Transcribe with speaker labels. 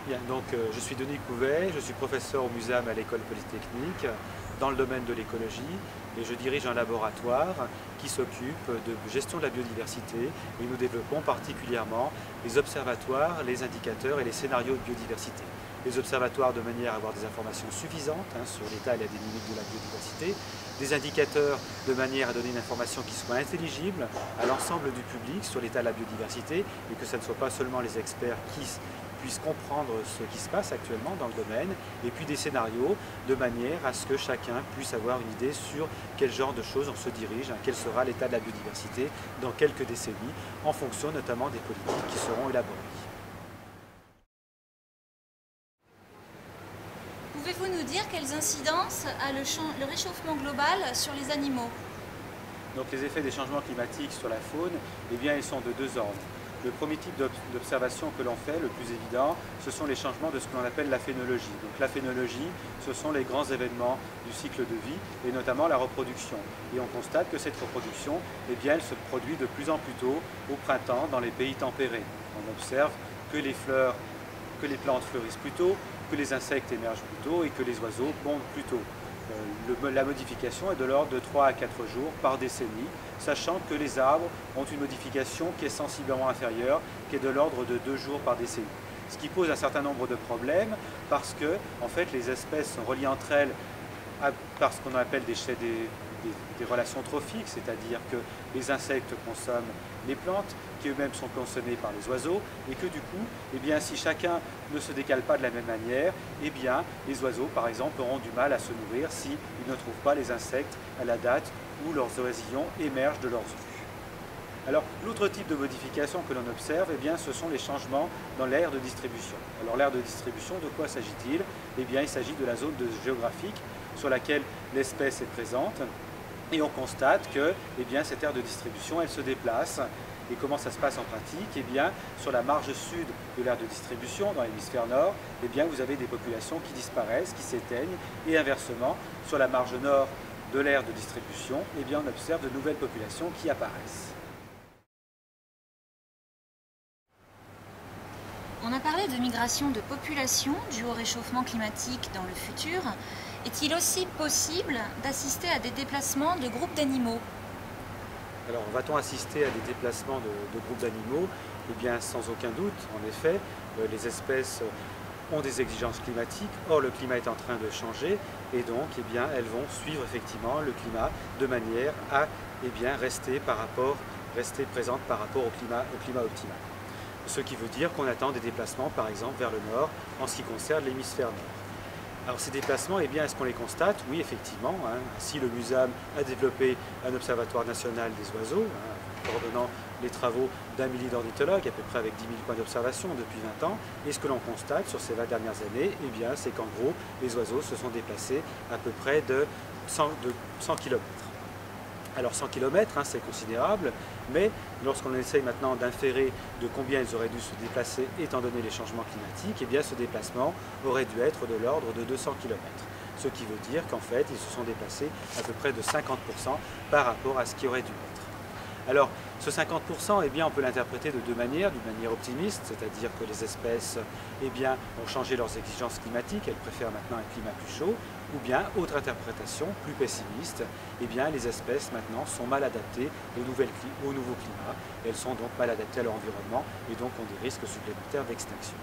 Speaker 1: Bien, donc je suis Denis Couvet, je suis professeur au Muséum à l'École Polytechnique dans le domaine de l'écologie et je dirige un laboratoire qui s'occupe de gestion de la biodiversité et nous développons particulièrement les observatoires, les indicateurs et les scénarios de biodiversité. Les observatoires de manière à avoir des informations suffisantes sur l'état et la dynamique de la biodiversité, des indicateurs de manière à donner une information qui soit intelligible à l'ensemble du public sur l'état de la biodiversité et que ce ne soit pas seulement les experts qui puissent comprendre ce qui se passe actuellement dans le domaine, et puis des scénarios de manière à ce que chacun puisse avoir une idée sur quel genre de choses on se dirige, quel sera l'état de la biodiversité dans quelques décennies, en fonction notamment des politiques qui seront élaborées.
Speaker 2: Pouvez-vous nous dire quelles incidences a le réchauffement global sur les animaux?
Speaker 1: Donc les effets des changements climatiques sur la faune, eh bien, ils sont de deux ordres. Le premier type d'observation que l'on fait, le plus évident, ce sont les changements de ce que l'on appelle la phénologie. Donc la phénologie, ce sont les grands événements du cycle de vie et notamment la reproduction. Et on constate que cette reproduction, eh bien, elle se produit de plus en plus tôt au printemps dans les pays tempérés. On observe que les plantes fleurissent plus tôt, que les insectes émergent plus tôt et que les oiseaux pondent plus tôt. La modification est de l'ordre de 3 à 4 jours par décennie, sachant que les arbres ont une modification qui est sensiblement inférieure, qui est de l'ordre de 2 jours par décennie. Ce qui pose un certain nombre de problèmes parce que en fait, les espèces sont reliées entre elles par ce qu'on appelle des relations trophiques, c'est-à-dire que les insectes consomment les plantes, qui eux-mêmes sont consommés par les oiseaux, et que du coup, eh bien, si chacun ne se décale pas de la même manière, eh bien, les oiseaux, par exemple, auront du mal à se nourrir s'ils ne trouvent pas les insectes à la date où leurs oisillons émergent de leurs œufs. Alors, l'autre type de modification que l'on observe, eh bien, ce sont les changements dans l'aire de distribution. Alors, l'aire de distribution, de quoi s'agit-il? Eh bien, il s'agit de la zone géographique sur laquelle l'espèce est présente. Et on constate que eh bien, cette aire de distribution, elle se déplace. Et comment ça se passe en pratique? Eh bien, sur la marge sud de l'aire de distribution, dans l'hémisphère nord, eh bien, vous avez des populations qui disparaissent, qui s'éteignent. Et inversement, sur la marge nord de l'aire de distribution, eh bien, on observe de nouvelles populations qui apparaissent.
Speaker 2: On a parlé de migration de population due au réchauffement climatique dans le futur. Est-il aussi possible d'assister à des déplacements de groupes d'animaux?
Speaker 1: Alors, va-t-on assister à des déplacements de groupes d'animaux? Eh bien, sans aucun doute, en effet, les espèces ont des exigences climatiques. Or, le climat est en train de changer et donc, eh bien, elles vont suivre effectivement le climat de manière à eh bien, rester présentes par rapport au climat optimal. Ce qui veut dire qu'on attend des déplacements, par exemple, vers le nord, en ce qui concerne l'hémisphère nord. Alors ces déplacements, eh bien, est-ce qu'on les constate? Oui, effectivement. Si le Muséum a développé un observatoire national des oiseaux, coordonnant les travaux d'un millier d'ornithologues, à peu près avec 10 000 points d'observation depuis 20 ans, et ce que l'on constate sur ces 20 dernières années, eh bien, c'est qu'en gros, les oiseaux se sont déplacés à peu près de 100 km. Alors 100 km, c'est considérable, mais lorsqu'on essaye maintenant d'inférer de combien ils auraient dû se déplacer étant donné les changements climatiques, eh bien ce déplacement aurait dû être de l'ordre de 200 km. Ce qui veut dire qu'en fait, ils se sont déplacés à peu près de 50% par rapport à ce qui aurait dû être. Alors, ce 50%, eh bien, on peut l'interpréter de deux manières. D'une manière optimiste, c'est-à-dire que les espèces eh bien, ont changé leurs exigences climatiques, elles préfèrent maintenant un climat plus chaud. Ou bien, autre interprétation, plus pessimiste, eh bien, les espèces maintenant sont mal adaptées au nouveau climat. Elles sont donc mal adaptées à leur environnement et donc ont des risques supplémentaires d'extinction.